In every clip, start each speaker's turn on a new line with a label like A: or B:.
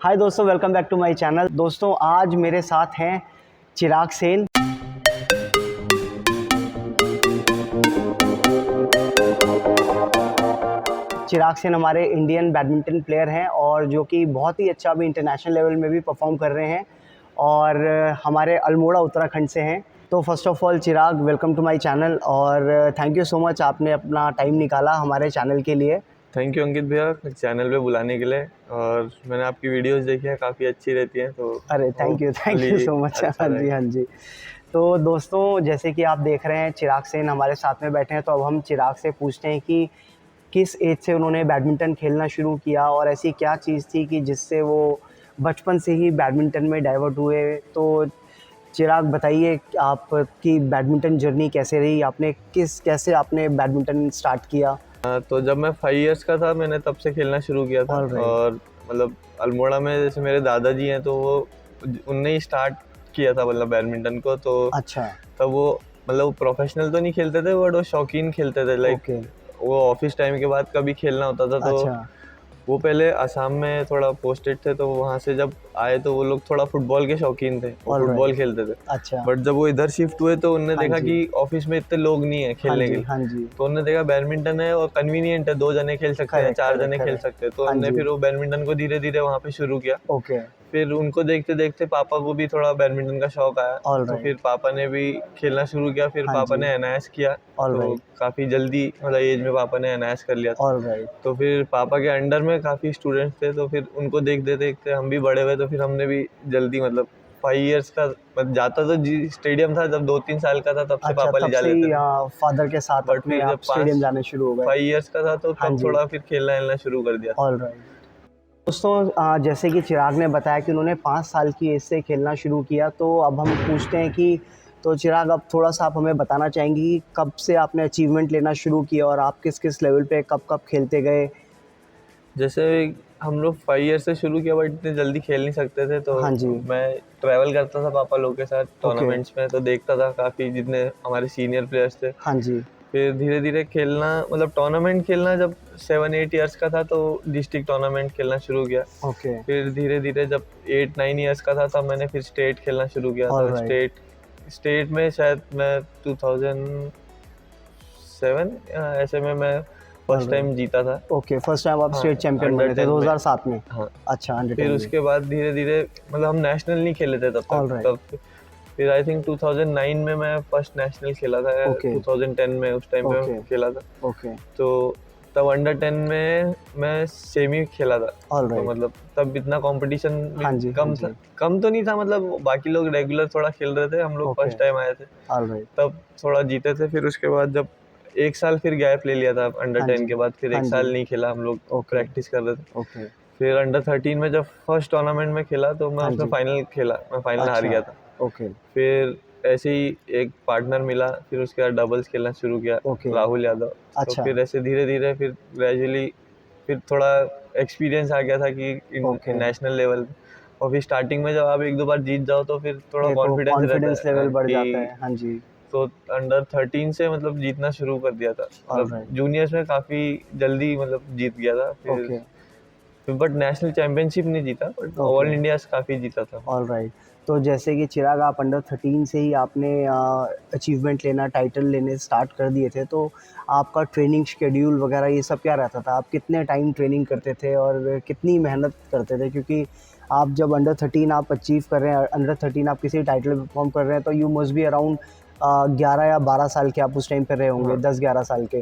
A: हाय दोस्तों, welcome back to my channel. दोस्तों आज मेरे साथ हैं चिराग सेन। चिराग सेन हमारे इंडियन बैडमिंटन प्लेयर हैं और जो कि बहुत ही अच्छा अभी इंटरनेशनल लेवल में भी परफॉर्म कर रहे हैं और हमारे अल्मोड़ा उत्तराखंड से हैं। तो first of all Chirag, welcome to my channel और थैंक यू सो मच, आपने अपना टाइम निकाला हमारे चैनल के लिए।
B: थैंक यू अंकित भैया चैनल पे बुलाने के लिए। और मैंने आपकी वीडियोस देखी है, काफ़ी अच्छी रहती हैं। तो
A: अरे थैंक यू सो मच।
B: अच्छा
A: हाँ जी,
B: रहेगा।
A: हाँ जी। तो दोस्तों जैसे कि आप देख रहे हैं चिराग सेन हमारे साथ में बैठे हैं, तो अब हम चिराग से पूछते हैं कि किस एज से उन्होंने बैडमिंटन खेलना शुरू किया और ऐसी क्या चीज़ थी कि जिससे वो बचपन से ही बैडमिंटन में डाइवर्ट हुए। तो चिराग बताइए आपकी बैडमिंटन जर्नी कैसे रही, आपने कैसे आपने बैडमिंटन स्टार्ट किया।
B: तो जब मैं 5 इयर्स का था मैंने तब से खेलना शुरू किया था।
A: ऑलराइट।
B: और मतलब अल्मोड़ा में जैसे मेरे दादाजी हैं तो वो उनने ही स्टार्ट किया था मतलब बैडमिंटन को। तो
A: अच्छा।
B: तब वो मतलब प्रोफेशनल तो नहीं खेलते थे बट वो शौकीन खेलते थे। Like
A: okay.
B: वो ऑफिस टाइम के बाद कभी खेलना होता था तो
A: अच्छा।
B: वो पहले असम में थोड़ा पोस्टेड थे। तो वहाँ से जब आए तो वो लोग थोड़ा फुटबॉल के शौकीन थे, वो
A: ऑलराइट।
B: फुटबॉल खेलते थे।
A: अच्छा।
B: बट जब वो इधर शिफ्ट हुए तो उनने
A: हाँ
B: देखा
A: जी,
B: कि ऑफिस में इतने लोग नहीं है
A: हाँ
B: खेलने के
A: जी,
B: लिए।
A: हाँ जी।
B: तो उन्होंने देखा बैडमिंटन है और कन्वीनियंट है, 2 जने खेल सकते हैं,
A: करेक्ट,
B: 4 जने
A: करेक्ट,
B: खेल
A: करेक्ट।
B: सकते हैं। तो
A: हाँ
B: हमने
A: जी।
B: फिर वो बैडमिंटन को धीरे धीरे वहाँ पे शुरू किया।
A: ओके।
B: फिर उनको देखते देखते पापा को भी थोड़ा बैडमिंटन का शौक आया। तो फिर
A: ऑलराइट।
B: पापा ने भी खेलना शुरू किया। फिर
A: हाँ
B: पापा
A: जी।
B: ने एनआईएस किया। तो
A: ऑलराइट।
B: काफ़ी जल्दी मतलब एज में पापा ने एनआईएस कर लिया था।
A: ऑलराइट।
B: तो फिर पापा के अंडर में काफ़ी स्टूडेंट्स थे। तो फिर उनको देखते देखते हम भी बड़े हुए। तो फिर हमने भी जल्दी मतलब 5 इयर्स का मतलब जाता तो जी स्टेडियम था जब 2-3 साल का था तब से
A: अच्छा,
B: पापा ले
A: तब
B: जा
A: से
B: लेते
A: ही
B: थे।
A: फादर के साथ
B: बट
A: अपने
B: फिर जब
A: आप स्टेडियम जाने शुरू हो गए।
B: 5 इयर्स का था तो
A: हाँ
B: तब
A: जी।
B: थोड़ा फिर खेलना खेलना शुरू कर दिया।
A: ऑलराइट। दोस्तों जैसे कि चिराग ने बताया कि उन्होंने 5 साल की एज से खेलना शुरू किया, तो अब हम पूछते हैं कि तो चिराग अब थोड़ा-सा आप हमें बताना चाहेंगे कि कब से आपने अचीवमेंट लेना शुरू किया और आप किस-किस लेवल पे कब-कब खेलते गए?
B: जैसे हम लोग 5 ईयर से शुरू किया बट इतने जल्दी खेल नहीं सकते थे। तो
A: हाँ जी।
B: मैं ट्रैवल करता था पापा लोग के साथ
A: ओके।
B: टूर्नामेंट्स में। तो देखता था काफ़ी जितने हमारे सीनियर प्लेयर्स थे।
A: हाँ जी।
B: फिर धीरे धीरे खेलना मतलब टूर्नामेंट खेलना जब 7-8 इयर्स का था तो डिस्ट्रिक्ट टूर्नामेंट खेलना शुरू किया।
A: ओके।
B: फिर धीरे धीरे जब 8-9 इयर्स का था तब मैंने फिर स्टेट खेलना शुरू किया था।
A: ऑलराइट।
B: स्टेट स्टेट में शायद मैं 2007 ऐसे में मैं फर्स्ट
A: ऑलराइट।
B: टाइम जीता था।
A: ओके, फर्स्ट टाइम आप
B: हाँ,
A: स्टेट चैंपियन
B: अंडर
A: बने थे
B: 10 में।
A: 2007 में?
B: हाँ,
A: अच्छा, अंडर
B: फिर
A: 10 में।
B: उसके बाद धीरे धीरे मतलब हम नेशनल नहीं खेले थे तब तक।
A: ऑलराइट।
B: तब फिर आई थिंक 2009 में मैं फर्स्ट नेशनल खेला था या
A: ओके।
B: 2010 में उस टाइम पे
A: ओके।
B: खेला था।
A: ओके।
B: तो तब अंडर 10 में मैं सेमी खेला था। तो
A: ऑलराइट।
B: मतलब तब इतना कंपटीशन भी
A: हाँ जी, हाँ
B: कम था,
A: जी।
B: कम तो नहीं था। मतलब बाकी लोग रेगुलर थोड़ा खेल रहे थे, हम लोग
A: ओके।
B: फर्स्ट टाइम आए थे।
A: ऑलराइट।
B: तब थोड़ा जीते थे। फिर उसके बाद जब 1 साल फिर गैप ले लिया था अंडर
A: हाँ
B: 10
A: जी,
B: के बाद, फिर
A: हाँ
B: 1 साल
A: जी।
B: नहीं खेला, हम लोग
A: ओके।
B: प्रैक्टिस कर रहे थे।
A: ओके।
B: फिर अंडर 13 में जब फर्स्ट टूर्नामेंट में खेला तो मैं
A: हाँ
B: उसमें
A: जी।
B: फाइनल खेला, मैं फाइनल हार
A: अच्छा।
B: गया था।
A: ओके।
B: फिर ऐसे ही एक पार्टनर मिला, फिर उसके बाद डबल्स खेलना शुरू किया,
A: ओके।
B: राहुल यादव। तो
A: अच्छा।
B: फिर ऐसे धीरे धीरे फिर ग्रेजुअली फिर थोड़ा एक्सपीरियंस आ गया था कि
A: ओके।
B: National level. और फिर स्टार्टिंग में जब आप 1-2 बार जीत जाओ तो फिर थोड़ा
A: एक वो
B: कॉन्फिडेंस रहता
A: कॉन्फिडेंस
B: है।
A: लेवल
B: हाँ,
A: बढ़ जाता
B: कि
A: है। हाँ जी।
B: तो अंडर 13 से मतलब जीतना शुरू कर दिया था। मतलब
A: ऑलराइट।
B: जूनियर्स में काफ़ी जल्दी मतलब जीत गया था।
A: ओके।
B: फिर बट नेशनल चैंपियनशिप नहीं जीता बट
A: ओके।
B: ऑल इंडिया काफ़ी जीता था।
A: ऑलराइट। तो जैसे कि चिराग आप अंडर 13 से ही आपने अचीवमेंट लेना, टाइटल लेने स्टार्ट कर दिए थे, तो आपका ट्रेनिंग शेड्यूल वगैरह ये सब क्या रहता था? आप कितने टाइम ट्रेनिंग करते थे और कितनी मेहनत करते थे? क्योंकि आप जब अंडर 13 आप अचीव कर रहे हैं, अंडर 13 आप किसी टाइटल में परफॉर्म कर रहे हैं, तो यू मस्ट बी अराउंड 11 या 12 साल के आप उस टाइम पे रहे होंगे,
B: हाँ,
A: 10-11 साल के।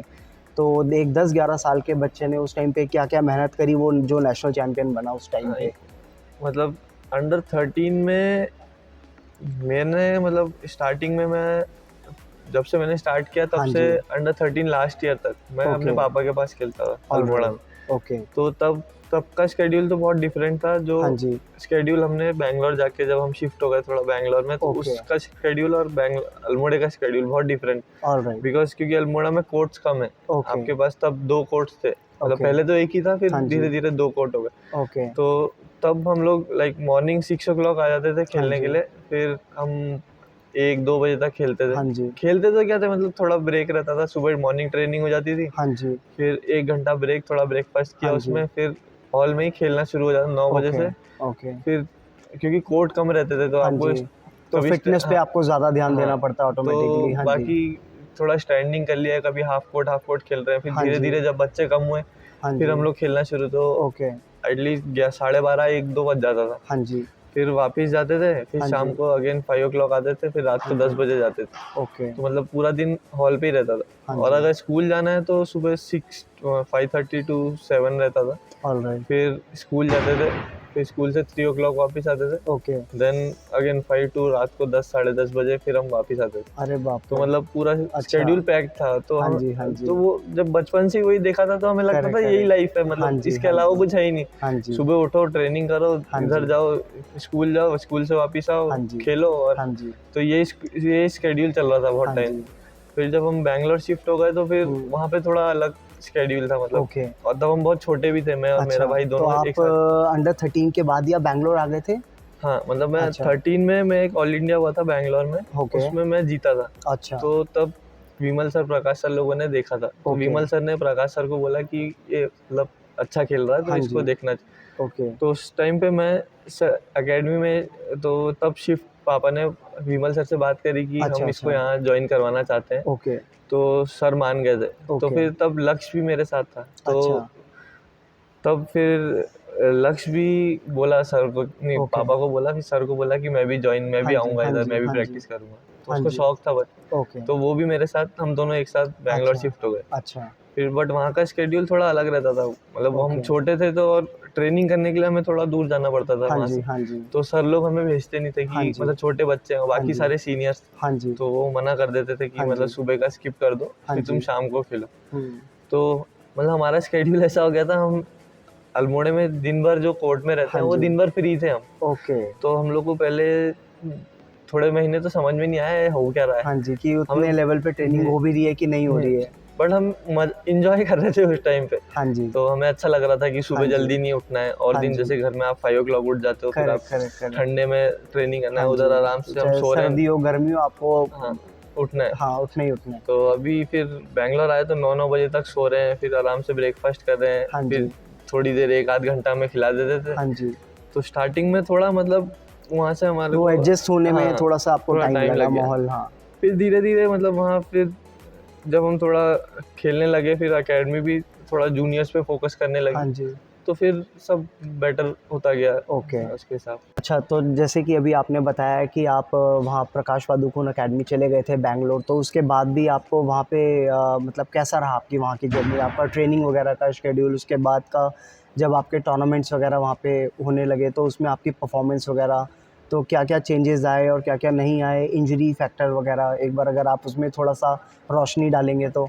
A: तो एक 10-11 साल के बच्चे ने उस टाइम पे क्या-क्या मेहनत करी, वो जो नेशनल चैंपियन बना उस टाइम
B: हाँ,
A: पे?
B: मतलब अंडर 13 में मैंने मतलब स्टार्टिंग में मैं जब से मैंने स्टार्ट किया तब
A: हाँ
B: से
A: जी।
B: अंडर 13 लास्ट ईयर तक मैं अपने
A: ओके।
B: पापा के पास खेलता था अल्मोड़ा में।
A: ऑलराइट। ओके।
B: तो तब तब का शेड्यूल तो बहुत डिफरेंट था। जो
A: हाँ जी।
B: शेड्यूल हमने बैंगलोर जाके जब हम शिफ्ट हो गए थोड़ा बैंगलोर में, तो
A: ओके।
B: उसका शेड्यूल और अल्मोड़े का शेड्यूल बहुत डिफरेंट।
A: ऑलराइट।
B: बिकॉज क्योंकि अल्मोड़ा में कोर्ट्स कम है।
A: ओके।
B: आपके पास तब 2 कोर्ट्स थे, मतलब
A: ओके।
B: पहले तो एक ही था, फिर
A: हाँ जी।
B: धीरे धीरे 2 कोर्ट हो गए।
A: ओके।
B: तो तब हम लोग लाइक मॉर्निंग 6 o'clock आ जाते थे
A: हाँ
B: खेलने के
A: जी।
B: लिए। फिर हम 1-2 बजे तक खेलते थे।
A: हाँ जी।
B: खेलते तो क्या थे मतलब थोड़ा ब्रेक रहता था, सुबह मॉर्निंग ट्रेनिंग हो जाती थी।
A: हाँ जी।
B: फिर 1 घंटा ब्रेक, थोड़ा ब्रेकफास्ट
A: हाँ
B: किया
A: जी।
B: उसमें। फिर हॉल में ही खेलना शुरू हो जाता 9 बजे से।
A: ओके।
B: फिर क्योंकि कोर्ट कम रहते थे तो
A: हाँ
B: आपको
A: जी, तो
B: कभी
A: फिटनेस पे
B: हाँ,
A: आपको ज़्यादा ध्यान देना
B: हाँ,
A: पड़ता है
B: तो
A: ऑटोमेटिकली। हाँ जी,
B: बाकी थोड़ा स्टैंडिंग कर लिया, कभी हाफ कोर्ट खेल रहे हैं। फिर
A: हाँ जी,
B: धीरे-धीरे जब बच्चे कम हुए,
A: हाँ
B: फिर हम
A: जी,
B: लोग खेलना शुरू, तो
A: ओके,
B: एटलीस्ट 12:30 1-2 बज जाता था।
A: हाँ जी,
B: फिर वापस जाते थे, फिर
A: हाँ
B: शाम
A: जी,
B: को अगेन 5 ओ क्लॉक आते थे, फिर रात
A: हाँ
B: को 10
A: जी,
B: बजे जाते थे।
A: ओके,
B: तो मतलब पूरा दिन हॉल पे ही रहता
A: हाँ
B: था। और
A: जी,
B: अगर स्कूल जाना है तो सुबह 5:30 टू 7 रहता था।
A: ऑलराइट,
B: फिर स्कूल जाते थे, फिर स्कूल से 3 ओ क्लॉक वापस आते थे।
A: ओके,
B: देन अगेन 5 टू रात को 10 साढ़े 10 बजे फिर हम वापस आते थे।
A: अरे बाप
B: तो
A: रे!
B: मतलब पूरा
A: अच्छा,
B: शेड्यूल पैक्ड था। तो
A: हाँ
B: हम
A: जी, हाँ जी,
B: तो वो जब बचपन से वही देखा था तो हमें लगता था
A: करेक्ट,
B: यही
A: करेक्ट,
B: लाइफ है,
A: हाँ
B: मतलब
A: जी,
B: इसके
A: हाँ
B: अलावा
A: जी,
B: कुछ है ही नहीं।
A: हाँ जी,
B: सुबह उठो, ट्रेनिंग करो,
A: हाँ
B: इधर
A: जी,
B: जाओ, स्कूल से वापस आओ,
A: हाँ जी,
B: खेलो। और
A: हाँ जी,
B: तो ये स्केड्यूल चल रहा था बहुत
A: हाँ
B: टाइम।
A: जी,
B: फिर जब हम बैंगलोर शिफ्ट हो गए तो फिर
A: हुँ,
B: वहाँ पे थोड़ा अलग शेड्यूल था, मतलब।
A: ओके,
B: और तब हम बहुत छोटे भी थे, मैं और मेरा
A: अच्छा,
B: भाई
A: तो
B: दोनों एक
A: आप
B: साथ।
A: अंडर 13 के बाद या बैंगलोर आ गए थे?
B: हाँ, मतलब मैं
A: अच्छा,
B: 13 में मैं एक ऑल इंडिया हुआ था बैंगलोर में,
A: ओके,
B: उसमें मैं जीता था।
A: अच्छा,
B: तो तब विमल सर, प्रकाश सर लोगों ने देखा था। तो
A: ओके,
B: विमल सर ने प्रकाश सर को बोला कि ये मतलब अच्छा खेल रहा है, तो
A: हाँ
B: इसको
A: जी,
B: देखना चाहिए।
A: ओके,
B: तो उस टाइम पे मैं एकेडमी में, तो तब शिफ्ट पापा ने विमल सर से बात करी कि
A: अच्छा,
B: हम इसको
A: अच्छा,
B: यहाँ ज्वाइन करवाना चाहते हैं।
A: ओके,
B: तो सर मान गए थे। तो
A: ओके,
B: फिर तब लक्ष्य भी मेरे साथ था। तो
A: अच्छा,
B: तब फिर लक्ष्य भी बोला सर को, नहीं,
A: ओके,
B: पापा को बोला, फिर सर को बोला कि मैं
A: हाँ
B: भी
A: जी,
B: आऊँगा
A: हाँ
B: इधर,
A: जी,
B: मैं भी
A: हाँ जी,
B: प्रैक्टिस करूँगा। तो
A: हाँ
B: उसको
A: जी,
B: शौक था, बट
A: ओके,
B: तो वो भी मेरे साथ, हम दोनों एक साथ बैंगलोर
A: अच्छा,
B: शिफ्ट हो गए।
A: अच्छा,
B: फिर बट वहाँ का शेड्यूल थोड़ा अलग रहता था, मतलब हम
A: ओके,
B: छोटे थे तो, और ट्रेनिंग करने के लिए हमें थोड़ा दूर जाना पड़ता था
A: हाँ
B: वहाँ
A: जी,
B: से।
A: हाँ जी,
B: तो सर लोग हमें भेजते नहीं थे
A: हाँ
B: कि,
A: जी,
B: मतलब छोटे बच्चे हैं,
A: हाँ
B: बाकी
A: जी,
B: सारे सीनियर्स।
A: हाँ जी,
B: तो वो मना कर देते थे कि
A: हाँ
B: मतलब
A: जी,
B: सुबह का स्किप कर दो,
A: हाँ
B: फिर तुम
A: जी,
B: शाम को खेलो।
A: हुँ,
B: तो मतलब हमारा शेड्यूल ऐसा हो गया था, हम अल्मोड़े में दिन भर जो कोर्ट में रहते
A: हाँ
B: हैं वो
A: जी,
B: दिन भर फ्री थे हम।
A: ओके,
B: तो हम लोग को पहले थोड़े महीने तो समझ में नहीं आया ये हो क्या रहा है
A: हाँ जी, कि
B: हमें।
A: उतने लेवल पे ट्रेनिंग हो भी रही है कि नहीं हो रही है?
B: बट हम इंजॉय कर रहे थे उस टाइम पे।
A: हाँ जी,
B: तो हमें अच्छा लग रहा था कि
A: हाँ
B: सुबह
A: जी,
B: जल्दी नहीं उठना है, और
A: हाँ
B: दिन
A: जी,
B: जैसे घर में आप 5 ओ क्लॉक उठ जाते हो, फिर आप
A: करेक्ट, करेक्ट, करेक्ट,
B: ठंडे में ट्रेनिंग करना
A: हाँ
B: है,
A: जी,
B: उधर आराम से हम
A: चाहे
B: सो रहे हैं।
A: सर्दी हो, गर्मी हो, आपको
B: हाँ, उठना है।
A: हाँ, उठना ही उठना है।
B: तो अभी फिर बैंगलोर आए तो 9 बजे तक सो रहे हैं, फिर आराम से ब्रेकफास्ट कर रहे हैं,
A: हाँ
B: फिर
A: जी,
B: थोड़ी देर 1 आध घंटा में खिला देते थे।
A: हाँ जी,
B: तो स्टार्टिंग में थोड़ा मतलब वहाँ से हमारे
A: वो
B: को,
A: एडजस्ट होने में
B: हाँ,
A: थोड़ा-सा आपको
B: थोड़ा
A: टाइम
B: टाइम
A: लगा
B: लग गया।
A: माहौल हाँ,
B: फिर धीरे-धीरे मतलब वहाँ फिर जब हम थोड़ा खेलने लगे, फिर एकेडमी भी थोड़ा जूनियर्स पे फोकस करने
A: हाँ
B: लगी,
A: जी,
B: तो फिर सब बेटर होता गया
A: ओके।
B: उसके हिसाब।
A: अच्छा, तो जैसे कि अभी आपने बताया कि आप वहाँ प्रकाश पादुकोण अकेडमी चले गए थे बैंगलोर, तो उसके बाद भी आपको वहाँ पे मतलब कैसा रहा आपकी वहाँ की जर्नी? आपका ट्रेनिंग वगैरह का शेड्यूल, उसके बाद का जब आपके टूर्नामेंट्स वगैरह वहाँ पे होने लगे, तो उसमें आपकी परफ़ॉर्मेंस वगैरह, तो क्या-क्या चेंजेज़ आए और क्या-क्या नहीं आए? इंजरी फैक्टर वगैरह एक बार अगर आप उसमें थोड़ा-सा रोशनी डालेंगे तो?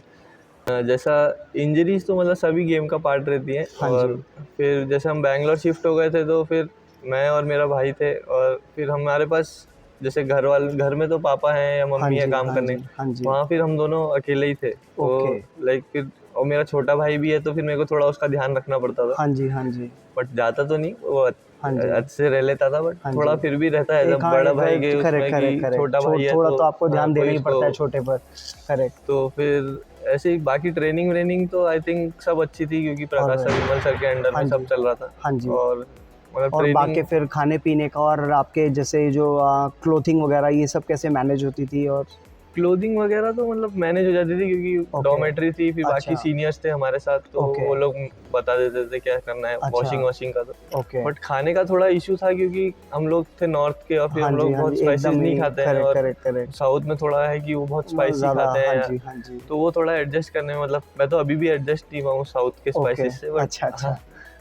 B: जैसा इंजरीज तो मतलब सभी गेम का पार्ट रहती है।
A: हाँ
B: और
A: जी,
B: फिर जैसे हम बैंगलोर शिफ्ट हो गए थे तो फिर मैं और मेरा भाई थे, और फिर हमारे पास जैसे घर में तो पापा हैं या
A: हाँ
B: मम्मी है
A: जी,
B: काम
A: हाँ
B: करने।
A: जी, हाँ जी,
B: वहाँ फिर हम दोनों अकेले ही थे, तो
A: ओके।
B: लाइक फिर, और मेरा छोटा भाई भी है तो फिर मेरे को थोड़ा उसका ध्यान रखना पड़ता था।
A: हाँ जी, हाँ जी,
B: बट जाता तो नहीं वो,
A: हाँ जी,
B: अच्छे से रह लेता था, बट
A: हाँ जी।
B: थोड़ा फिर भी रहता है
A: एक
B: जब
A: हाँ,
B: बड़ा
A: एक
B: भाई के
A: करेक्ट,
B: उसमें कि
A: करेक्ट, करेक्ट।
B: छोटा भाई है
A: थोड़ा
B: तो,
A: तो आपको
B: हाँ,
A: ध्यान देना
B: कोई
A: ही
B: उसको।
A: पड़ता है छोटे पर। करेक्ट,
B: तो फिर ऐसे ही बाकी ट्रेनिंग व्रेनिंग तो आई थिंक सब अच्छी थी, क्योंकि प्रकाश सर,
A: ऑलराइट।
B: विमल सर के अंडर
A: हाँ
B: में सब
A: जी,
B: चल रहा था।
A: हाँ जी।
B: और मतलब
A: और बाकी
B: ट्रेनिंग,
A: फिर खाने-पीने का और आपके जैसे जो क्लॉथिंग वगैरह ये सब कैसे मैनेज होती थी और
B: क्लोथिंग वगैरह तो मतलब मैनेज हो जाती थी, क्योंकि
A: ओके,
B: डॉर्मेट्री थी, फिर बाकी
A: अच्छा,
B: सीनियर्स थे हमारे साथ, तो
A: ओके,
B: वो लोग बता देते थे क्या करना है,
A: अच्छा,
B: वॉशिंग वॉशिंग का तो।
A: ओके।
B: बट खाने का थोड़ा इशू था, क्योंकि हम लोग थे नॉर्थ के, और फिर
A: हाँ
B: हम
A: जी,
B: लोग
A: हाँ
B: बहुत
A: जी,
B: स्पाइसेस
A: एकदम
B: नहीं
A: ही
B: खाते हैं,
A: करेक्ट,
B: और
A: करेक्ट, करेक्ट।
B: साउथ में थोड़ा है कि वो बहुत स्पाइसी
A: ज़्यादा
B: खाते
A: हाँ
B: हैं।
A: जी, हाँ जी।
B: तो वो थोड़ा एडजस्ट करने में, मतलब मैं तो अभी भी एडजस्ट नहीं हुआ हूँ साउथ के
A: ओके,
B: स्पाइसेस से, बट
A: अच्छा,
B: हाँ,
A: अच्छा।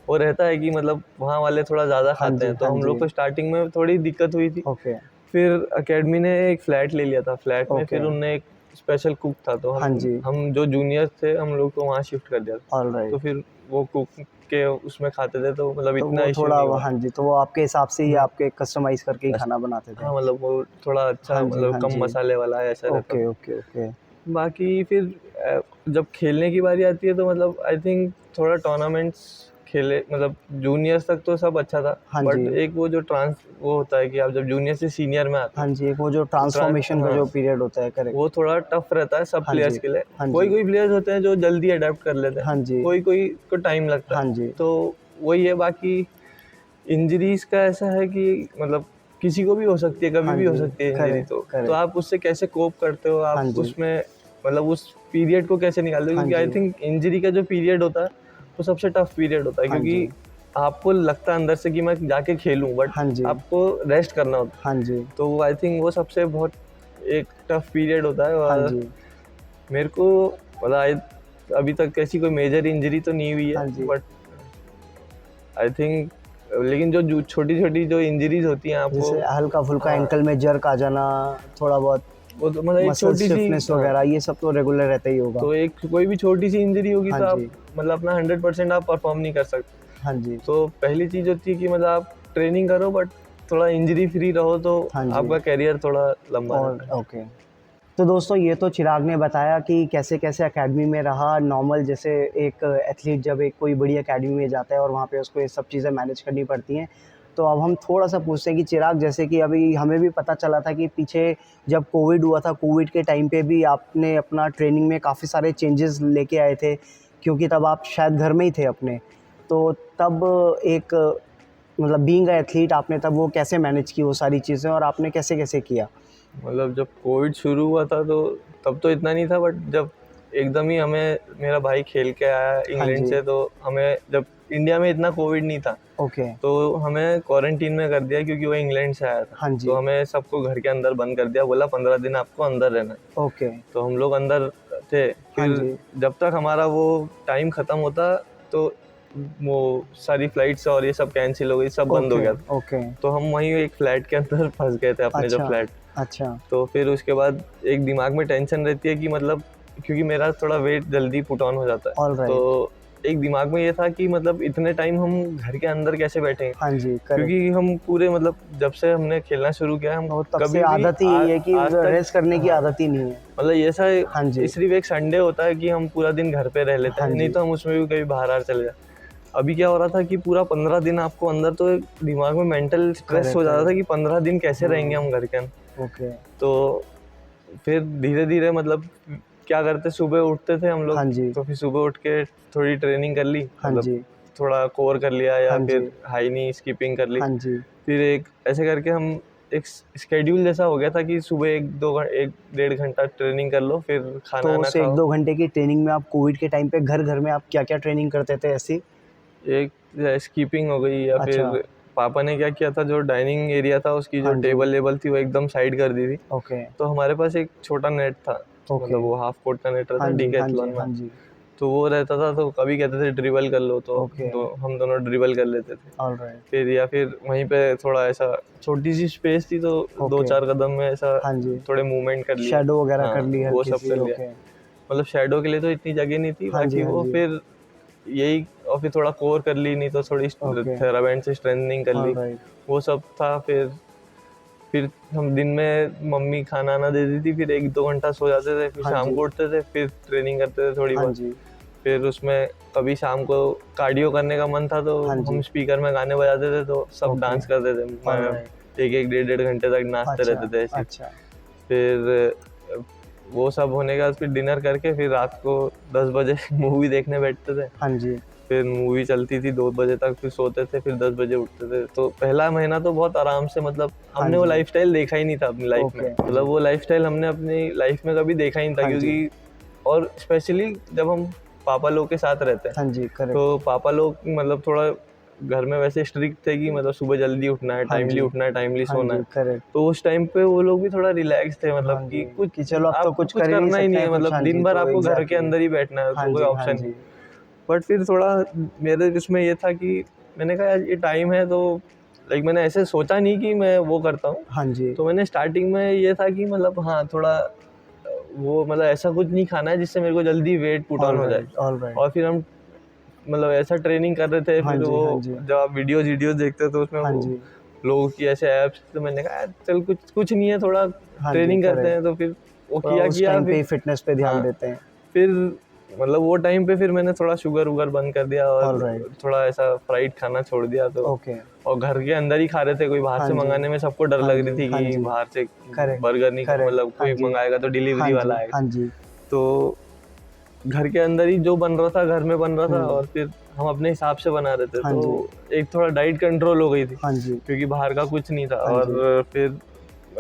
B: वो रहता है कि मतलब वहाँ वाले थोड़ा ज़्यादा
A: हाँ
B: खाते
A: जी,
B: हैं, तो
A: हाँ
B: हम लोग
A: जी।
B: को स्टार्टिंग में थोड़ी दिक्कत हुई थी।
A: ओके,
B: फिर एकेडमी ने एक फ्लैट ले लिया था, फ्लैट में
A: ओके।
B: फिर उनने एक स्पेशल कुक था, तो
A: हाँ जी,
B: हम जो जूनियर्स थे हम लोग को वहाँ शिफ्ट कर दिया था। तो
A: ऑलराइट।
B: फिर वो कुक के उसमें खाते थे, तो मतलब
A: तो
B: इतना
A: वो
B: इश्यू
A: थोड़ा
B: नहीं हुआ।
A: हाँ जी, तो वो आपके हिसाब से ही
B: हाँ,
A: आपके कस्टमाइज़ करके ही
B: बस।
A: खाना बनाते थे।
B: हाँ, मतलब वो थोड़ा अच्छा,
A: हाँ जी,
B: मतलब
A: हाँ
B: कम
A: जी।
B: मसाले वाला है, ऐसा रहता
A: ओके,
B: था।
A: Okay, okay.
B: बाकी फिर जब खेलने की बारी आती है तो मतलब आई थिंक थोड़ा टूर्नामेंट्स खेले, मतलब जूनियर्स तक तो सब अच्छा था,
A: हाँ
B: बट
A: जी।
B: एक वो होता है कि आप जब जूनियर से सीनियर में आते
A: हाँ
B: हो,
A: जी, एक वो जो
B: तो
A: ट्रांसफ़ॉर्मेशन का
B: हाँ,
A: जो पीरियड होता है, करेक्ट।
B: वो थोड़ा टफ रहता है सब
A: हाँ
B: प्लेयर्स
A: जी,
B: के लिए।
A: हाँ
B: कोई
A: जी,
B: कोई प्लेयर्स होते हैं जो जल्दी अडेप्ट कर लेते हैं,
A: हाँ जी,
B: कोई कोई को टाइम लगता
A: हाँ
B: है।
A: जी,
B: तो वही है। बाकी इंजरीज का ऐसा है कि मतलब किसी को भी हो सकती है, कभी
A: हाँ
B: भी हो
A: जी,
B: सकती है इंजरी।
A: करेक्ट
B: तो
A: करेक्ट।
B: आप उससे कैसे कोप करते हो,
A: हाँ
B: आप
A: जी,
B: उसमें मतलब उस पीरियड को कैसे निकालते हो,
A: हाँ
B: क्योंकि आई
A: जी,
B: थिंक इंजरी का जो पीरियड होता है वो सबसे टफ पीरियड होता है,
A: हाँ
B: क्योंकि
A: जी,
B: आपको लगता है अंदर से कि मैं जाके खेलूं, बट
A: हाँ जी,
B: आपको रेस्ट करना होता
A: हाँ जी,
B: है। तो आई थिंक वो सबसे बहुत एक टफ पीरियड होता है।
A: हाँ
B: और
A: जी,
B: मेरे को मतलब अभी तक ऐसी कोई मेजर इंजरी तो नहीं हुई है,
A: हाँ जी।
B: बट आई थिंक लेकिन जो छोटी छोटी जो इंजरीज होती हैं आपको,
A: जैसे हल्का-फुल्का
B: हाँ,
A: एंकल में जर्क आ जाना, थोड़ा बहुत
B: वो तो मतलब एक
A: मसल
B: छोटी सी,
A: स्टिफनेस
B: हाँ,
A: वगैरह, ये सब तो रेगुलर रहता ही होगा।
B: तो एक कोई भी छोटी सी इंजरी होगी
A: हाँ
B: तो आप
A: जी,
B: मतलब अपना 100% आप परफॉर्म नहीं कर सकते।
A: हाँ जी,
B: तो पहली चीज़ होती है कि मतलब आप ट्रेनिंग करो, बट थोड़ा इंजरी फ्री रहो, तो
A: हाँ जी।
B: आपका करियर थोड़ा लंबा
A: और
B: रहता है।
A: ओके। तो दोस्तों ये तो चिराग ने बताया कि कैसे-कैसे अकेडमी में रहा नॉर्मल, जैसे एक एथलीट जब एक कोई बड़ी अकेडमी में जाता है और वहाँ पे उसको ये सब चीज़ें मैनेज करनी पड़ती हैं। तो अब हम थोड़ा-सा पूछते हैं कि चिराग, जैसे कि अभी हमें भी पता चला था कि पीछे जब कोविड हुआ था, कोविड के टाइम पे भी आपने अपना ट्रेनिंग में काफ़ी सारे चेंजेस लेके आए थे, क्योंकि तब आप शायद घर में ही थे अपने। तो तब एक मतलब बीइंग अ एथलीट आपने तब वो कैसे मैनेज की वो सारी चीज़ें और आपने कैसे-कैसे किया?
B: मतलब जब कोविड शुरू हुआ था तो तब तो इतना नहीं था, बट जब एकदम ही हमें मेरा भाई खेल के आया
A: हाँ
B: इंग्लैंड
A: जी,
B: से, तो हमें जब इंडिया में इतना कोविड नहीं था,
A: ओके।
B: तो हमें क्वारंटीन में कर दिया, क्योंकि वो इंग्लैंड से आया था।
A: हाँ
B: तो
A: जी,
B: हमें सबको घर के अंदर बंद कर दिया, बोला 15 दिन आपको अंदर रहना है।
A: ओके।
B: तो हम लोग अंदर थे।
A: हाँ
B: फिर
A: जी,
B: जब तक हमारा वो टाइम ख़त्म होता, तो वो सारी फ्लाइट्स और ये सब कैंसिल हो गई, सब बंद हो
A: ओके,
B: गया था।
A: ओके।
B: तो हम वहीं एक फ्लैट के अंदर फंस गए थे, अपने जो
A: अच्छा,
B: फ्लैट।
A: अच्छा,
B: तो फिर उसके बाद एक दिमाग में टेंशन रहती है कि मतलब, क्योंकि मेरा थोड़ा वेट जल्दी पुट ऑन हो जाता है, तो
A: ऑलराइट।
B: एक दिमाग में ये था कि मतलब इतने टाइम हम घर के अंदर कैसे बैठेंगे,
A: हाँ जी, करेक्ट।
B: क्योंकि हम पूरे मतलब जब से हमने खेलना शुरू किया, हम
A: और तब से
B: कभी भी
A: आदत ही यही है कि
B: आज तक,
A: रेस्ट करने की
B: हाँ,
A: आदत ही नहीं है।
B: मतलब ये ऐसा
A: हाँ जी,
B: सिर्फ एक संडे होता है कि हम पूरा दिन घर पे रह लेते
A: हाँ
B: हैं, नहीं
A: जी,
B: तो हम उसमें भी कभी बाहर चले जाए। अभी क्या हो रहा था कि पूरा 15 दिन आपको अंदर, तो एक दिमाग में मेंटल स्ट्रेस हो
A: करेक्ट,
B: जाता था
A: करेक्ट।
B: कि 15 दिन कैसे रहेंगे
A: हाँ,
B: हम घर के अंदर।
A: ओके।
B: तो फिर धीरे धीरे मतलब क्या करते, सुबह उठते थे हम लोग,
A: हाँ जी,
B: तो फिर सुबह उठ के थोड़ी ट्रेनिंग कर ली,
A: हाँ
B: मतलब
A: जी,
B: थोड़ा कोर कर लिया
A: हाँ
B: या फिर
A: जी,
B: हाई नी स्कीपिंग कर ली।
A: हाँ जी।
B: फिर एक ऐसे करके हम एक स्केड्यूल जैसा हो गया था कि सुबह 1-1.5 घंटा ट्रेनिंग कर लो, फिर
A: तो
B: खाना ना
A: उस
B: खाओ।
A: 1-2 घंटे की ट्रेनिंग में आप कोविड के टाइम पे घर-घर में आप क्या-क्या ट्रेनिंग करते थे ऐसी?
B: एक स्कीपिंग हो गई, या
A: अच्छा,
B: फिर पापा ने क्या किया था, जो डाइनिंग एरिया था उसकी जो
A: हाँ जी,
B: टेबल लेबल थी वो एकदम साइड कर दी थी।
A: ओके,
B: तो हमारे पास एक छोटा नेट था,
A: ओके।
B: मतलब वो हाफ कोर्ट का नेट
A: हाँ
B: रहता
A: जी, हाँ जी,
B: डिकैथलॉन में।
A: हाँ जी,
B: तो वो रहता था, तो कभी कहते थे ड्रिबल कर लो, तो
A: ओके,
B: हम दोनों ड्रिबल कर लेते थे।
A: ऑलराइट,
B: फिर या फिर वहीं पे थोड़ा ऐसा छोटी सी स्पेस थी, तो दो
A: ओके।
B: चार कदम में ऐसा
A: हाँ जी,
B: थोड़े मूवमेंट कर लिए।
A: शैडो वगैरह
B: हाँ,
A: कर ली
B: वो सब
A: हल्की-सी,
B: कर लिया।
A: ओके।
B: मतलब शैडो के लिए तो इतनी जगह नहीं थी,
A: हाँ जी,
B: बाकी
A: हाँ
B: वो
A: जी,
B: फिर यही, और फिर थोड़ा कोर कर ली, नहीं तो थोड़ी
A: ओके,
B: थेराबैंड से स्ट्रेंथनिंग कर ली,
A: ऑलराइट,
B: वो सब था। फिर हम दिन में मम्मी खाना आना दे दी थी, फिर 1-2 घंटा सो जाते थे, फिर
A: हाँ
B: शाम
A: जी,
B: को उठते थे, फिर ट्रेनिंग करते थे थोड़ी
A: हाँ
B: बहुत।
A: जी,
B: फिर उसमें कभी शाम को कार्डियो करने का मन था, तो
A: हाँ
B: हम
A: जी,
B: स्पीकर में गाने बजाते थे, तो सब
A: ओके,
B: डांस करते थे। मैं
A: ऑलराइट,
B: 1-1 1.5 घंटे तक नाचते
A: अच्छा,
B: रहते थे ऐसे ही।
A: अच्छा,
B: फिर वो सब होने के बाद फिर डिनर करके फिर रात को 10 बजे मूवी देखने बैठते थे।
A: हाँ जी,
B: फिर मूवी चलती थी 2 बजे तक, फिर सोते थे, फिर 10 बजे उठते थे। तो पहला महीना तो बहुत आराम से, मतलब
A: हाँ
B: हमने वो
A: जी,
B: लाइफ़स्टाइल देखा ही नहीं था अपनी लाइफ़ में।
A: ओके, हाँ
B: मतलब
A: जी,
B: वो लाइफ़स्टाइल हमने अपनी लाइफ़ में कभी देखा ही नहीं था,
A: हाँ जी,
B: क्योंकि और स्पेशली जब हम पापा लोग के साथ रहते हैं,
A: हाँ जी, करेक्ट,
B: तो पापा लोग मतलब थोड़ा घर में वैसे स्ट्रिक्ट थे कि मतलब सुबह जल्दी
A: हाँ जी,
B: उठना है, टाइमली
A: हाँ
B: सोना है।
A: जी, करेक्ट,
B: तो उस टाइम पे वो लोग भी थोड़ा रिलैक्स थे, मतलब
A: हाँ जी,
B: कि कुछ
A: कि चलो अब तो
B: आपको
A: कुछ
B: कुछ
A: कर ही नहीं
B: करना ही
A: सकते
B: नहीं
A: हैं
B: है,
A: कुछ,
B: मतलब
A: हाँ
B: दिन
A: जी,
B: भर
A: तो
B: आपको घर के
A: एग्ज़ैक्टली,
B: अंदर ही बैठना है,
A: हाँ
B: तो कोई
A: जी, हाँ
B: ऑप्शन नहीं।
A: जी,
B: बट फिर थोड़ा मेरे इसमें ये था कि मैंने कहा यार ये टाइम है, तो लाइक मैंने ऐसे सोचा नहीं कि मैं वो करता हूँ।
A: हाँ जी,
B: तो मैंने स्टार्टिंग में ये था कि मतलब हाँ थोड़ा वो मतलब ऐसा कुछ नहीं खाना है जिससे मेरे को जल्दी वेट पुट ऑन हो जाए।
A: ऑलराइट, ऑलराइट,
B: और फिर हम मतलब ऐसा ट्रेनिंग कर रहे थे,
A: हाँ
B: फिर
A: जी,
B: वो
A: हाँ जी,
B: जब आप वीडियोज़ देखते हो तो उसमें
A: हाँ
B: वो
A: जी,
B: लोगों की ऐसे ऐप्स, तो मैंने कहा यार चल कुछ कुछ नहीं है, थोड़ा
A: हाँ जी,
B: ट्रेनिंग करते
A: करेक्ट,
B: हैं। तो फिर वो
A: थोड़ा उस
B: किया
A: टाइम पे
B: फिर,
A: ही फ़िटनेस पे ध्यान
B: हाँ,
A: देते हैं,
B: फिर मतलब वो टाइम पे फिर मैंने थोड़ा शुगर वुगर बंद कर दिया, और
A: ऑलराइट,
B: थोड़ा ऐसा फ्राइड खाना छोड़ दिया। तो
A: ओके,
B: और घर के अंदर ही खा रहे थे, कोई बाहर
A: हाँ
B: से
A: जी,
B: मंगाने में सबको डर
A: हाँ
B: लग रही
A: जी,
B: थी
A: हाँ
B: कि
A: जी,
B: बाहर से
A: करेक्ट,
B: बर्गर नहीं,
A: करेक्ट,
B: मतलब
A: हाँ
B: कोई
A: जी,
B: मंगाएगा तो
A: हाँ
B: डिलीवरी
A: जी,
B: वाला आएगा।
A: हाँ जी,
B: तो घर के अंदर ही जो बन रहा था घर में बन रहा था,
A: हम्म।
B: और फिर हम अपने हिसाब से बना रहे थे,
A: हाँ
B: तो एक थोड़ा डाइट कंट्रोल हो गई थी
A: हाँ जी।
B: क्योंकि बाहर का कुछ नहीं था।
A: हाँ जी।
B: और फिर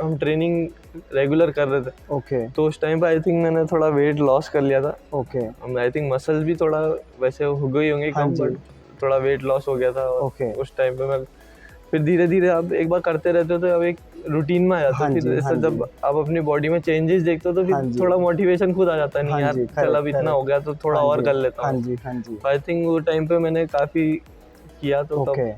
B: हम ट्रेनिंग रेगुलर कर रहे थे,
A: ओके
B: तो उस टाइम पे आई थिंक मैंने थोड़ा वेट लॉस कर लिया था।
A: ओके
B: आई थिंक मसल्स भी थोड़ा वैसे हो गई होंगे
A: हाँ
B: कम,
A: जी।
B: बट थोड़ा वेट लॉस हो गया था। और
A: ओके
B: उस टाइम पे मैं फिर धीरे धीरे अब एक बार करते रहते हो तो अब एक रूटीन में आ जाते
A: हाँ
B: हो, फिर
A: जी। हाँ
B: ऐसा
A: जी।
B: जब आप अपनी बॉडी में चेंजेस देखते हो तो
A: हाँ
B: फिर
A: जी।
B: थोड़ा मोटिवेशन खुद आ जाता है,
A: हाँ
B: नहीं यार
A: जी।
B: चल
A: करेक्ट
B: अब इतना हो
A: करेक्ट।
B: गया तो थोड़ा
A: हाँ
B: और
A: जी।
B: कर लेता
A: हाँ
B: हूँ।
A: जी। हाँ जी।
B: आई थिंक वो टाइम पे मैंने काफ़ी किया, तो तब
A: ओके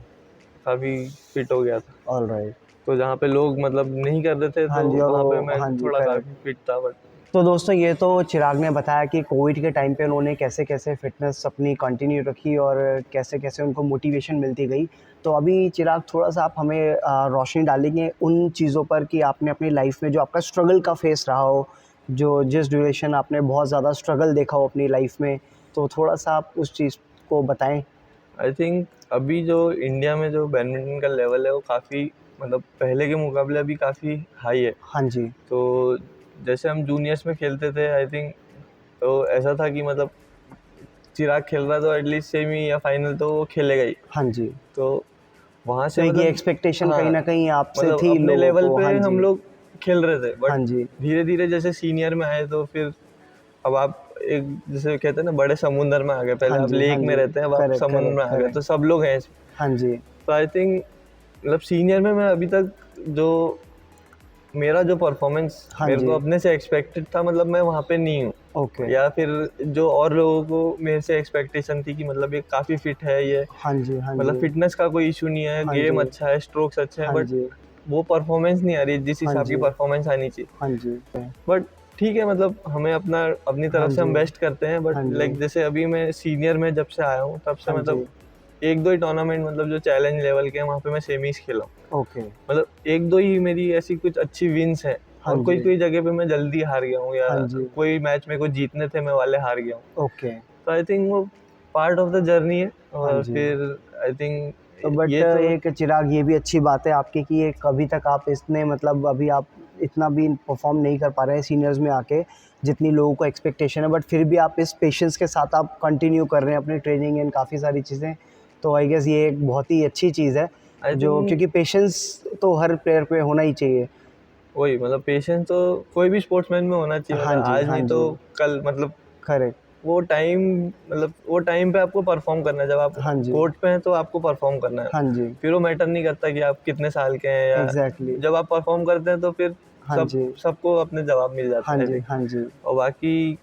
B: काफ़ी फिट हो गया था।
A: All right.
B: तो जहाँ पे लोग मतलब नहीं कर रहे थे
A: हाँ
B: तो
A: जी। और
B: वहाँ पे
A: वो
B: मैं
A: हाँ जी
B: थोड़ा
A: करेक्ट।
B: काफ़ी फिट था। बट
A: तो दोस्तों ये तो चिराग ने बताया कि कोविड के टाइम पे उन्होंने कैसे कैसे फिटनेस अपनी कंटिन्यू रखी और कैसे कैसे उनको मोटिवेशन मिलती गई। तो अभी चिराग थोड़ा सा आप हमें रोशनी डालेंगे उन चीज़ों पर कि आपने अपनी लाइफ में जो आपका स्ट्रगल का फेस रहा हो, जो जिस ड्यूरेशन आपने बहुत ज़्यादा स्ट्रगल देखा हो अपनी लाइफ में, तो थोड़ा सा आप उस चीज़ को बताएं।
B: आई थिंक अभी जो इंडिया में जो बैडमिंटन का लेवल है वो काफ़ी मतलब पहले के मुकाबले अभी काफ़ी हाई है।
A: हाँ जी।
B: तो जैसे हम जूनियर्स में खेलते थे आई थिंक, तो ऐसा था कि मतलब चिराग खेल रहा तो एटलीस्ट सेमी या फाइनल तो वो खेलेगा ही।
A: हाँ जी।
B: तो वहाँ
A: तो
B: से
A: एक ये
B: मतलब
A: एक्सपेक्टेशन कहीं
B: हाँ,
A: ना कहीं आपसे
B: मतलब
A: थी
B: अपने
A: लोगों
B: लेवल
A: को।
B: पे
A: हाँ
B: हम
A: जी।
B: लोग खेल रहे थे, बट
A: हाँ जी।
B: धीरे धीरे जैसे सीनियर में आए तो फिर अब आप एक जैसे कहते हैं ना बड़े समुंदर में आ गए,
A: हाँ
B: पहले आप
A: जी। हाँ
B: लेक में
A: जी।
B: रहते हैं, अब आप
A: करेक्ट
B: समुद्र
A: करेक्ट
B: में आ गए, तो
A: करेक्ट।
B: सब लोग हैं इसमें।
A: हाँ जी।
B: तो आई थिंक मतलब सीनियर में मैं अभी तक जो मेरा जो परफॉर्मेंस
A: हाँ
B: मेरे
A: जी।
B: को अपने से एक्सपेक्टेड था, मतलब मैं वहाँ पे नहीं हूँ।
A: ओके।
B: या फिर जो और लोगों को मेरे से एक्सपेक्टेशन थी कि मतलब ये काफ़ी फिट है, ये
A: हाँ जी। हाँ
B: मतलब
A: जी।
B: फिटनेस का कोई इशू नहीं है,
A: हाँ
B: गेम
A: जी।
B: अच्छा है, स्ट्रोक्स अच्छे हैं,
A: हाँ
B: बट
A: जी।
B: वो परफॉर्मेंस नहीं आ रही जिस
A: हाँ
B: हिसाब की
A: जी।
B: परफॉर्मेंस आनी चाहिए।
A: हाँ जी।
B: बट ठीक है, मतलब हमें अपना अपनी
A: हाँ
B: तरफ से हम
A: जी।
B: बेस्ट करते हैं। बट
A: हाँ जी।
B: लाइक जैसे अभी मैं सीनियर में जब से आया हूँ तब से
A: हाँ
B: मतलब
A: जी।
B: एक दो ही टूर्नामेंट मतलब जो चैलेंज लेवल के हैं वहाँ पे मैं सेमीज खेला हूँ।
A: ओके।
B: मतलब एक दो ही मेरी ऐसी कुछ अच्छी विंस हैं,
A: हाँ
B: और कोई
A: जी।
B: कोई जगह पे मैं जल्दी हार गया हूँ, या
A: हाँ जी।
B: कोई मैच में को जीतने थे मैं वाले हार गया हूँ।
A: ओके।
B: तो आई थिंक वो पार्ट ऑफ द जर्नी है।
A: हाँ
B: और
A: जी।
B: फिर आई
A: तो
B: थिंक
A: बट
B: ये तो
A: एक चिराग ये भी अच्छी बात है आपकी कि एक अभी तक आप इसने मतलब अभी आप इतना भी परफॉर्म नहीं कर पा रहे हैं सीनियर्स में आके जितनी लोगों को एक्सपेक्टेशन है, बट फिर भी आप इस पेशेंस के साथ आप कंटिन्यू कर रहे हैं अपनी ट्रेनिंग एंड काफ़ी सारी चीज़ें। तो आई गेस ये एक बहुत ही अच्छी चीज़ है
B: आई
A: जो,
B: थिंक
A: क्योंकि पेशेंस तो हर प्लेयर पे होना ही चाहिए।
B: वही मतलब पेशेंस तो कोई भी स्पोर्ट्समैन में होना चाहिए,
A: हाँ
B: मतलब
A: जी।
B: आज
A: हाँ
B: नहीं तो
A: जी।
B: कल, मतलब
A: करेक्ट।
B: वो टाइम, मतलब वो टाइम पे आपको परफॉर्म करना है। जब आप
A: हाँ जी।
B: कोर्ट पे हैं तो आपको परफॉर्म करना है।
A: हाँ जी।
B: फिर वो मैटर नहीं करता कि आप कितने साल के हैं, या
A: एग्जैक्टली।
B: जब आप परफॉर्म करते हैं तो फिर
A: हाँ
B: सब
A: जी।
B: सबको अपने जवाब मिल
A: हाँ
B: जाते हैं आई
A: जी।
B: थिंक।
A: हाँ जी।
B: और बाकी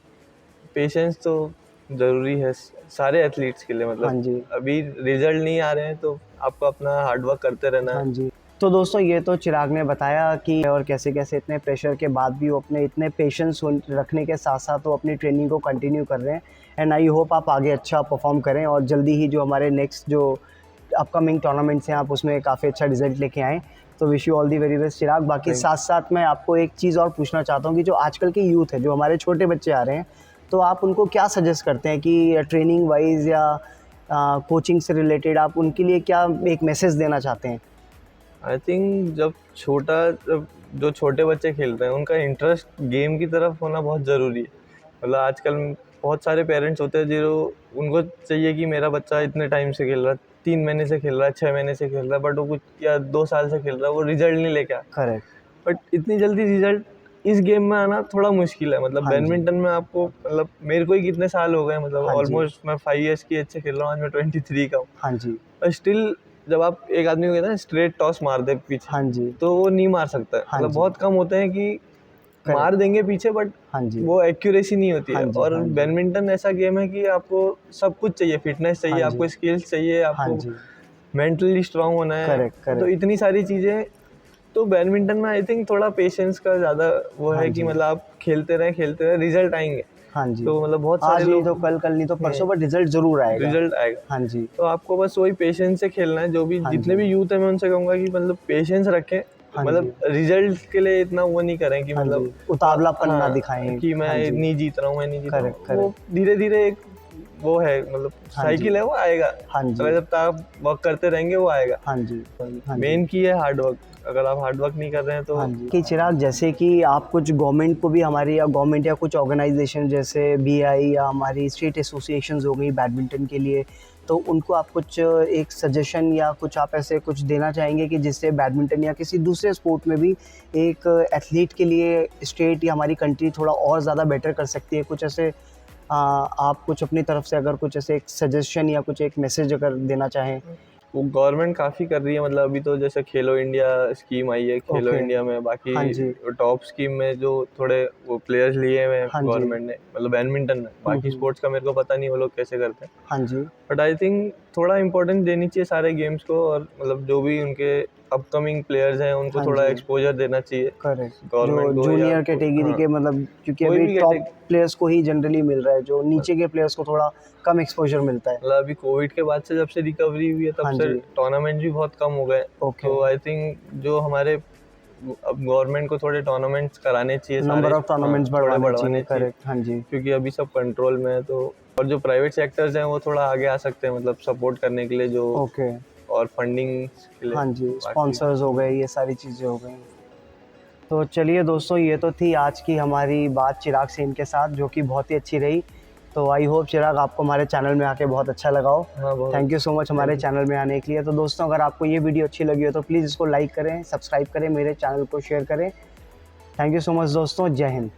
B: पेशेंस तो ज़रूरी है सारे एथलीट्स के लिए।
A: हाँ
B: मतलब
A: जी।
B: अभी रिजल्ट नहीं आ रहे हैं तो आपको अपना हार्डवर्क करते रहना
A: हाँ
B: है।
A: जी। तो दोस्तों ये तो चिराग ने बताया कि और कैसे कैसे इतने प्रेशर के बाद भी वो अपने इतने पेशेंस रखने के साथ साथ वो अपनी ट्रेनिंग को कंटिन्यू कर रहे हैं। एंड आई होप आप आगे अच्छा परफॉर्म करें और जल्दी ही जो हमारे नेक्स्ट जो अपकमिंग टूर्नामेंट्स हैं आप उसमें काफ़ी अच्छा रिजल्ट लेके आएँ। तो wish you all the very best Chirag. बाकी
B: Thank-
A: साथ साथ मैं आपको एक चीज़ और पूछना चाहता हूँ कि जो आजकल के यूथ है, जो हमारे छोटे बच्चे आ रहे हैं, तो आप उनको क्या सजेस्ट करते हैं कि ट्रेनिंग वाइज या कोचिंग से रिलेटेड आप उनके लिए क्या एक मैसेज देना चाहते हैं?
B: आई थिंक जब जो छोटे बच्चे खेलते हैं उनका इंटरेस्ट गेम की तरफ होना बहुत ज़रूरी है। मतलब आजकल बहुत सारे पेरेंट्स होते हैं जो उनको चाहिए कि मेरा बच्चा इतने टाइम से खेल रहा है, 3 महीने से खेल रहा है, 6 महीने से खेल रहा है, बट वो कुछ या 2 साल से खेल रहा है, वो रिजल्ट नहीं लेके आ।
A: करेक्ट।
B: बट इतनी जल्दी रिजल्ट इस गेम में आना थोड़ा मुश्किल है। मतलब
A: हाँ जी।
B: बैडमिंटन में आपको मतलब मेरे को ही कितने साल हो गए, मतलब
A: हाँ जी।
B: ऑलमोस्ट मैं 5 years की एज से खेल रहा हूँ, आज मैं 23 का हूँ।
A: हाँ जी।
B: और स्टिल जब आप एक आदमी को कहते हैं स्ट्रेट टॉस मार दे पीछे,
A: हाँ जी।
B: तो वो नहीं मार सकता है।
A: हाँ
B: मतलब
A: जी।
B: बहुत कम होते हैं कि मार
A: करेक्ट।
B: देंगे पीछे, बट
A: हाँ जी।
B: वो एक्यूरेसी नहीं होती
A: हाँ
B: है।
A: जी।
B: और
A: हाँ जी।
B: बैडमिंटन ऐसा गेम है कि आपको सब कुछ चाहिए, फिटनेस चाहिए,
A: हाँ जी।
B: आपको स्किल्स चाहिए,
A: हाँ
B: आपको
A: जी।
B: मेंटली स्ट्रांग होना है।
A: करेक्ट
B: तो
A: करेक्ट।
B: इतनी सारी चीज़ें, तो बैडमिंटन में आई थिंक थोड़ा पेशेंस का ज़्यादा वो
A: हाँ
B: है कि
A: जी।
B: मतलब आप खेलते रहे रिजल्ट आएंगे।
A: हाँ जी।
B: तो मतलब बहुत सारे
A: आज नहीं
B: लोग
A: तो कल, कल नहीं तो परसों, बट रिजल्ट ज़रूर आएगा।
B: रिजल्ट आएगा।
A: हाँ जी।
B: तो आपको बस वही पेशेंस से खेलना है। जो भी
A: हाँ
B: जितने
A: जी।
B: भी यूथ है मैं उनसे कहूँगा कि मतलब पेशेंस रखें।
A: हाँ
B: मतलब
A: जी।
B: रिजल्ट के लिए इतना वो नहीं करें कि
A: हाँ
B: मतलब
A: जी। उतावलापन ना
B: हाँ
A: दिखाएं।
B: कि
A: हाँ
B: मैं
A: जी।
B: नहीं जीत रहा हूँ, मैं नहीं जीत रहा
A: करेक्ट
B: हूँ। वो
A: करेक्ट।
B: धीरे धीरे एक वो है, मतलब
A: हाँ जी।
B: साइकिल है, वो आएगा।
A: हाँ जी।
B: अगर जब तक आप वर्क करते रहेंगे वो आएगा।
A: हाँ जी। हाँ जी।
B: मेन की है हार्ड वर्क। अगर आप हार्ड वर्क नहीं कर रहे हैं तो
A: हाँ जी। कि चिराग, जैसे कि आप कुछ गवर्नमेंट को भी, हमारी या गवर्नमेंट या कुछ ऑर्गेनाइजेशन जैसे बीआई या हमारी स्टेट एसोसिएशंस हो गई बैडमिंटन के लिए, तो उनको आप कुछ एक सजेशन या कुछ आप ऐसे कुछ देना चाहेंगे कि जिससे बैडमिंटन या किसी दूसरे स्पोर्ट में भी एक एथलीट के लिए स्टेट या हमारी कंट्री थोड़ा और ज़्यादा बेटर कर सकती है? कुछ ऐसे आप कुछ अपनी तरफ से अगर कुछ ऐसे एक सजेशन या कुछ एक मैसेज अगर देना चाहें?
B: वो गवर्नमेंट काफ़ी कर रही है। मतलब अभी तो जैसे खेलो इंडिया स्कीम आई है, खेलो
A: ओके।
B: इंडिया में बाकी
A: हाँ जी।
B: टॉप स्कीम में जो थोड़े वो प्लेयर्स लिए हुए हैं
A: हाँ जी।
B: गवर्नमेंट ने, मतलब बैडमिंटन में। बाकी स्पोर्ट्स का मेरे को पता नहीं वो लोग कैसे करते हैं,
A: हाँ जी।
B: बट आई थिंक थोड़ा इम्पोर्टेंस देनी चाहिए सारे गेम्स को। और मतलब जो भी उनके अपकमिंग प्लेयर्स हैं उनको
A: हाँ
B: थोड़ा
A: जी।
B: एक्सपोजर देना चाहिए
A: करेक्ट। जो
B: गवर्नमेंट को या
A: जूनियर कैटेगरी
B: हाँ,
A: के, मतलब क्योंकि
B: कोई
A: अभी
B: भी
A: टॉप प्लेयर्स को ही जनरली मिल रहा है, जो नीचे के प्लेयर्स को थोड़ा कम एक्सपोजर मिलता है।
B: मतलब अभी कोविड के बाद से जब से रिकवरी हुई है तब
A: हाँ
B: से
A: जी।
B: टूर्नामेंट भी बहुत कम हो गए।
A: ओके।
B: तो आई थिंक जो हमारे अब गवर्नमेंट को थोड़े टूर्नामेंट्स कराने चाहिए सारे,
A: नंबर ऑफ टूर्नामेंट्स
B: थोड़े
A: बढ़वाने चाहिए।
B: बढ़वाने चाहिए,
A: करेक्ट। हाँ जी।
B: क्योंकि अभी सब कंट्रोल में है। तो और जो प्राइवेट सेक्टर्स हैं वो थोड़ा आगे आ सकते हैं, मतलब सपोर्ट करने के लिए जो,
A: ओके।
B: और फंडिंग के लिए।
A: हाँ जी,
B: बाकी
A: स्पॉन्सर्स हो गए, ये सारी चीज़ें हो गई। तो चलिए दोस्तों, ये तो थी आज की हमारी बात चिराग सेन के साथ, जो कि बहुत ही अच्छी रही। तो आई होप चिराग आपको हमारे चैनल में आके बहुत अच्छा लगा हो।
B: हाँ, बहुत
A: थैंक यू सो मच हमारे चैनल में आने के लिए। तो दोस्तों, अगर आपको ये वीडियो अच्छी लगी हो तो प्लीज़ इसको लाइक करें, सब्सक्राइब करें, मेरे चैनल को शेयर करें। थैंक यू सो मच दोस्तों। जय हिंद।